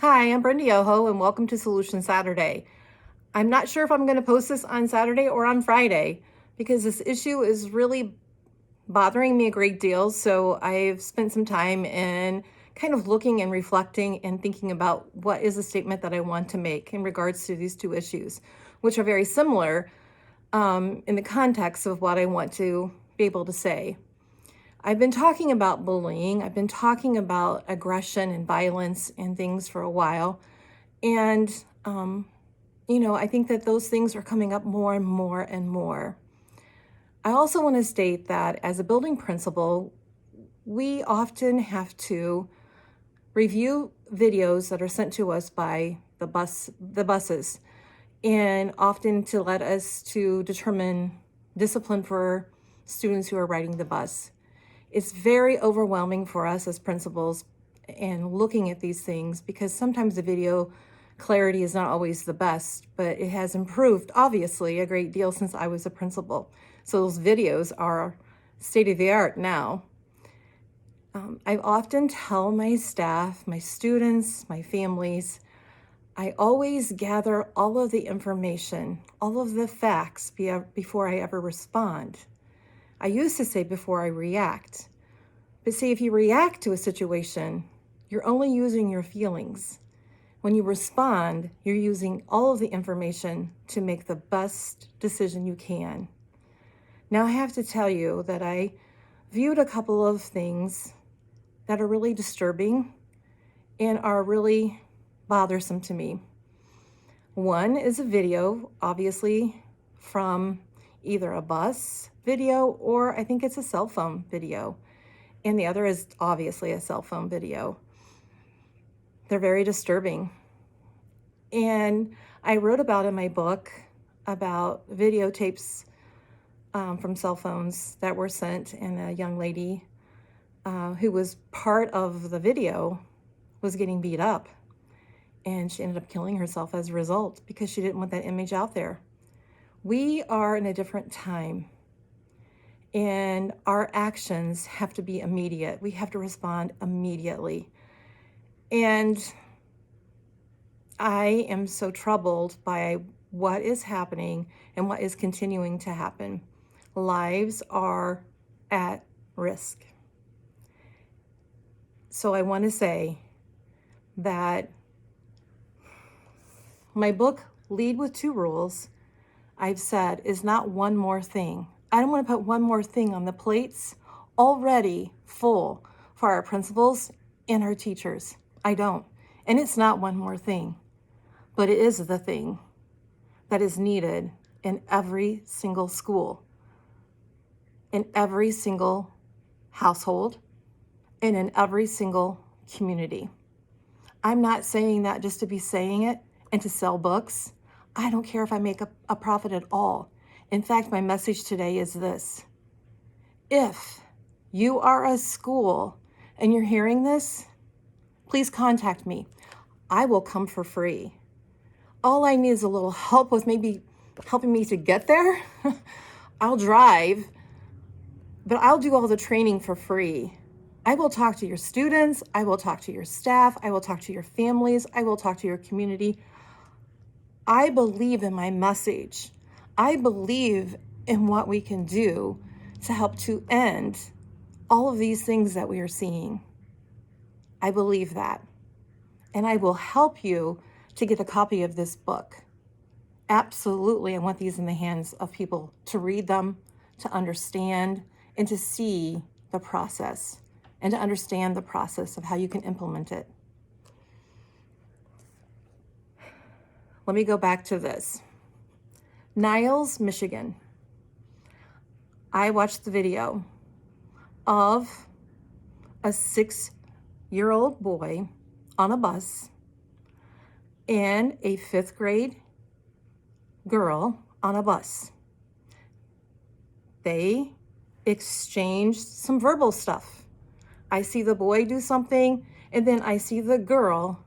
Hi, I'm Brenda Yoho, and welcome to Solution Saturday. I'm not sure if I'm going to post this on Saturday or on Friday because this issue is really bothering me a great deal. So I've spent some time in kind of looking and reflecting and thinking about what is the statement that I want to make in regards to these two issues, which are very similar in the context of what I want to be able to say. I've been talking about bullying. I've been talking about aggression and violence and things for a while. And, I think that those things are coming up more and more and more. I also want to state that as a building principal, we often have to review videos that are sent to us by the buses, and often to let us to determine discipline for students who are riding the bus. It's very overwhelming for us as principals and looking at these things because sometimes the video clarity is not always the best, but it has improved obviously a great deal since I was a principal. So those videos are state of the art now. I often tell my staff, my students, my families, I always gather all of the information, all of the facts before I ever respond. I used to say before I react. But see, if you react to a situation, you're only using your feelings. When you respond, you're using all of the information to make the best decision you can. Now, I have to tell you that I viewed a couple of things that are really disturbing and are really bothersome to me. One is a video, obviously, from either a bus video or I think it's a cell phone video. And the other is obviously a cell phone video. They're very disturbing. And I wrote about in my book about videotapes from cell phones that were sent, and a young lady who was part of the video was getting beat up. And she ended up killing herself as a result because she didn't want that image out there. We are in a different time. And our actions have to be immediate. We have to respond immediately. And I am so troubled by what is happening and what is continuing to happen. Lives are at risk. So I want to say that my book, Lead with Two Rules, I've said is not one more thing. I don't want to put one more thing on the plates already full for our principals and our teachers. I don't. And it's not one more thing, but it is the thing that is needed in every single school, in every single household, and in every single community. I'm not saying that just to be saying it and to sell books. I don't care if I make a profit at all. In fact, my message today is this. If you are a school and you're hearing this, please contact me. I will come for free. All I need is a little help with maybe helping me to get there. I'll drive, but I'll do all the training for free. I will talk to your students. I will talk to your staff. I will talk to your families. I will talk to your community. I believe in my message. I believe in what we can do to help to end all of these things that we are seeing. I believe that. And I will help you to get a copy of this book. Absolutely, I want these in the hands of people to read them, to understand, and to see the process, and to understand the process of how you can implement it. Let me go back to this. Niles, Michigan. I watched the video of a 6-year-old boy on a bus and a 5th grade girl on a bus. They exchanged some verbal stuff. I see the boy do something, and then I see the girl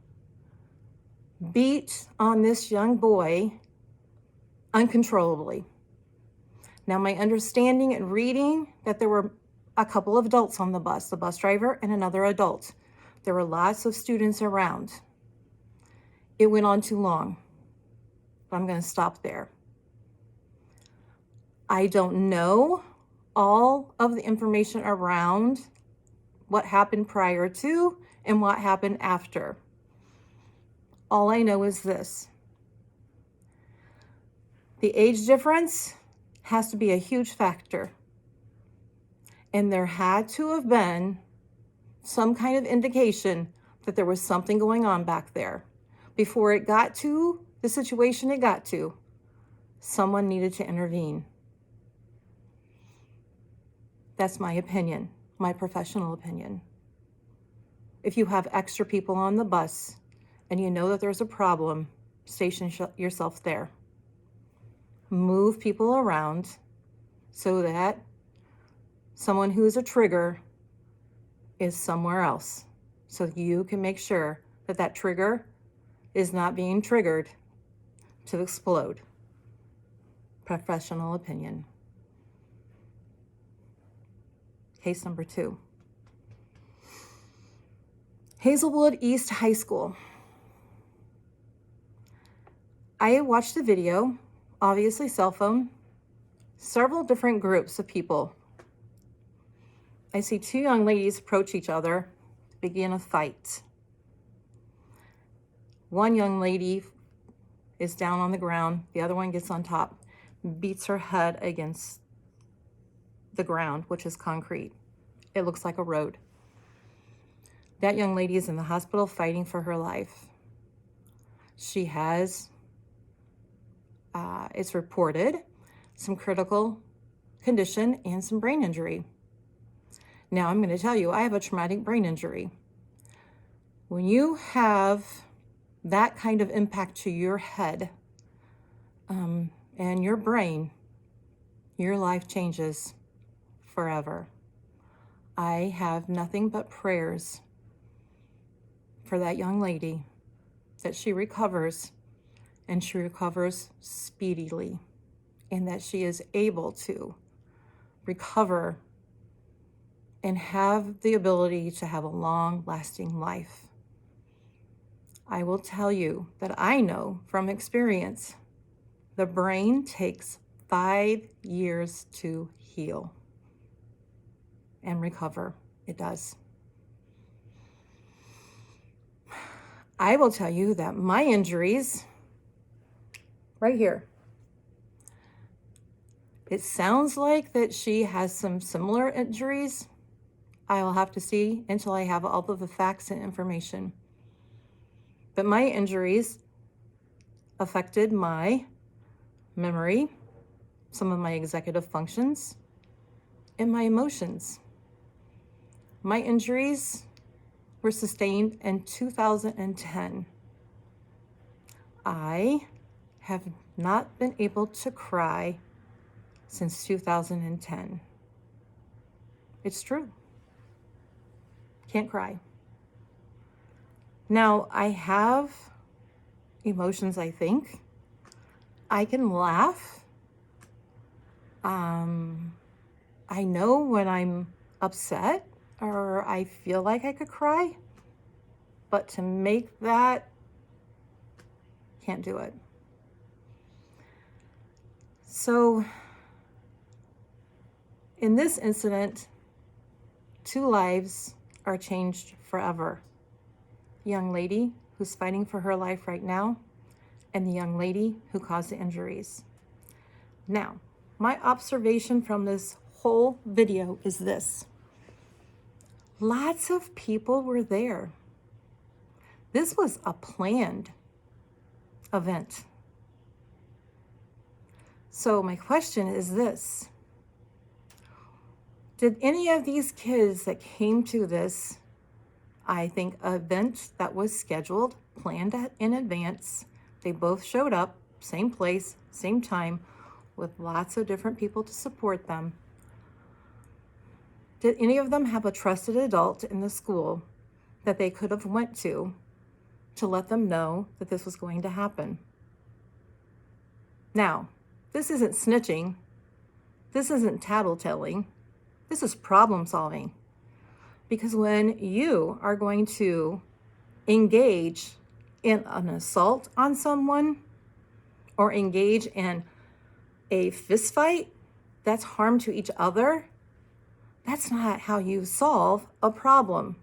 beat on this young boy uncontrollably. Now, my understanding and reading that there were a couple of adults on the bus driver and another adult. There were lots of students around. It went on too long, but I'm going to stop there. I don't know all of the information around what happened prior to and what happened after. All I know is this. The age difference has to be a huge factor. And there had to have been some kind of indication that there was something going on back there. Before it got to the situation it got to, someone needed to intervene. That's my opinion, my professional opinion. If you have extra people on the bus and you know that there's a problem, station yourself there. Move people around so that someone who is a trigger is somewhere else, so you can make sure that that trigger is not being triggered to explode. Professional opinion. Case number 2. Hazelwood East High School. I watched the video, obviously cell phone, several different groups of people. I see 2 young ladies approach each other, begin a fight. One young lady is down on the ground, the other one gets on top, beats her head against the ground, which is concrete. It looks like a road. That young lady is in the hospital fighting for her life. She has, it's reported, some critical condition and some brain injury. Now, I'm going to tell you, I have a traumatic brain injury. When you have that kind of impact to your head and your brain, your life changes forever. I have nothing but prayers for that young lady, that she recovers, and she recovers speedily, and that she is able to recover and have the ability to have a long-lasting life. I will tell you that I know from experience, the brain takes 5 years to heal and recover. It does. I will tell you that my injuries, right here, it sounds like that she has some similar injuries. I will have to see until I have all of the facts and information. But my injuries affected my memory, some of my executive functions, and my emotions. My injuries were sustained in 2010. I have not been able to cry since 2010. It's true. Can't cry. Now, I have emotions, I think. I can laugh. I know when I'm upset or I feel like I could cry, but to make that, can't do it. So, in this incident, 2 lives are changed forever. The young lady who's fighting for her life right now, and the young lady who caused the injuries. Now, my observation from this whole video is this. Lots of people were there. This was a planned event. So my question is this. Did any of these kids that came to this, I think, event that was scheduled, planned in advance, they both showed up, same place, same time, with lots of different people to support them. Did any of them have a trusted adult in the school that they could have went to let them know that this was going to happen? Now, this isn't snitching. This isn't tattletelling. This is problem solving. Because when you are going to engage in an assault on someone or engage in a fist fight that's harm to each other, that's not how you solve a problem.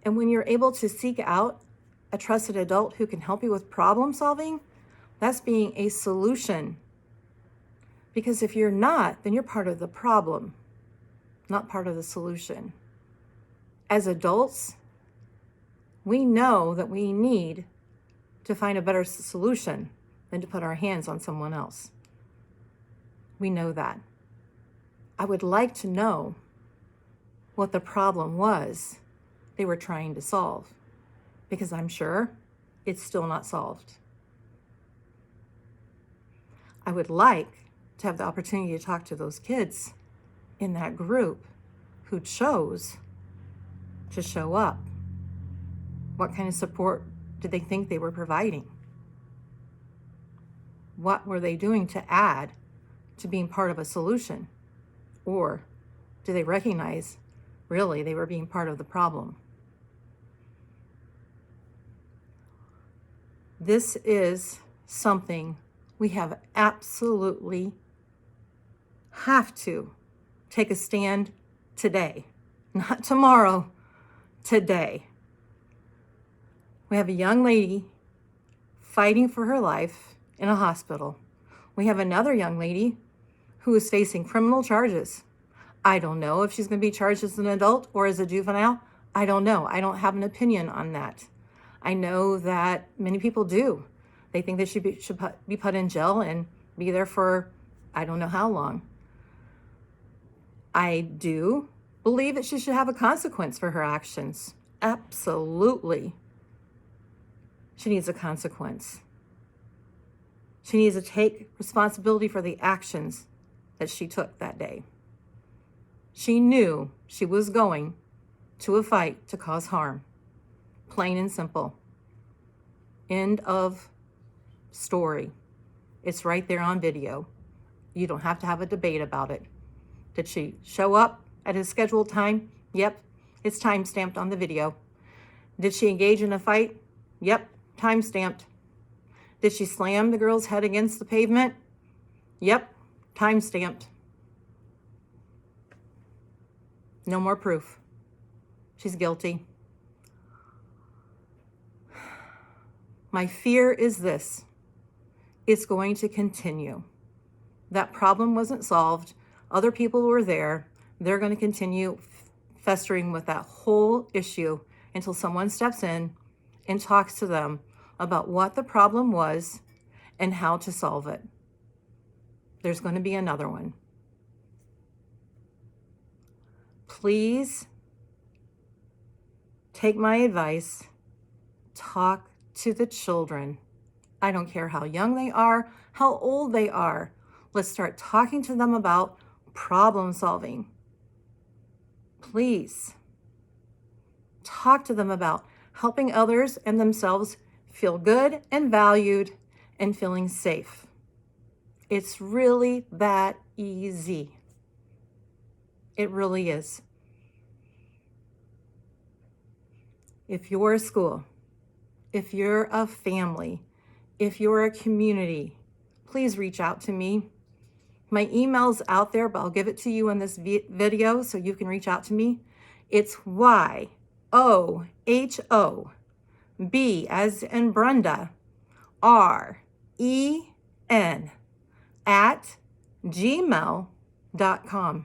And when you're able to seek out a trusted adult who can help you with problem solving, that's being a solution. Because if you're not, then you're part of the problem, not part of the solution. As adults, we know that we need to find a better solution than to put our hands on someone else. We know that. I would like to know what the problem was they were trying to solve, because I'm sure it's still not solved. I would like to have the opportunity to talk to those kids in that group who chose to show up. What kind of support did they think they were providing? What were they doing to add to being part of a solution? Or do they recognize really they were being part of the problem? This is something we absolutely have to take a stand today, not tomorrow, today. We have a young lady fighting for her life in a hospital. We have another young lady who is facing criminal charges. I don't know if she's going to be charged as an adult or as a juvenile. I don't know. I don't have an opinion on that. I know that many people do. They think they should be put in jail and be there for I don't know how long. I do believe that she should have a consequence for her actions. Absolutely. She needs a consequence. She needs to take responsibility for the actions that she took that day. She knew she was going to a fight to cause harm. Plain and simple. End of story. It's right there on video. You don't have to have a debate about it. Did she show up at a scheduled time? Yep. It's time-stamped on the video. Did she engage in a fight? Yep. Time-stamped. Did she slam the girl's head against the pavement? Yep. Time-stamped. No more proof. She's guilty. My fear is this. It's going to continue. That problem wasn't solved. Other people were there. They're going to continue festering with that whole issue until someone steps in and talks to them about what the problem was and how to solve it. There's going to be another one. Please take my advice. Talk to the children. I don't care how young they are, how old they are. Let's start talking to them about problem solving. Please talk to them about helping others and themselves feel good and valued and feeling safe. It's really that easy. It really is. If you're a school, if you're a family, if you're a community, please reach out to me. My email's out there, but I'll give it to you in this video so you can reach out to me. It's YOHOB as in Brenda, REN @gmail.com.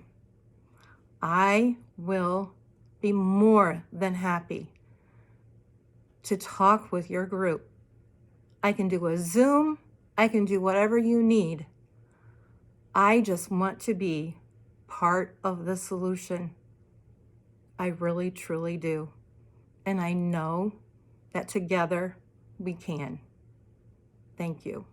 I will be more than happy to talk with your group. I can do a Zoom. I can do whatever you need. I just want to be part of the solution. I really, truly do. And I know that together we can. Thank you.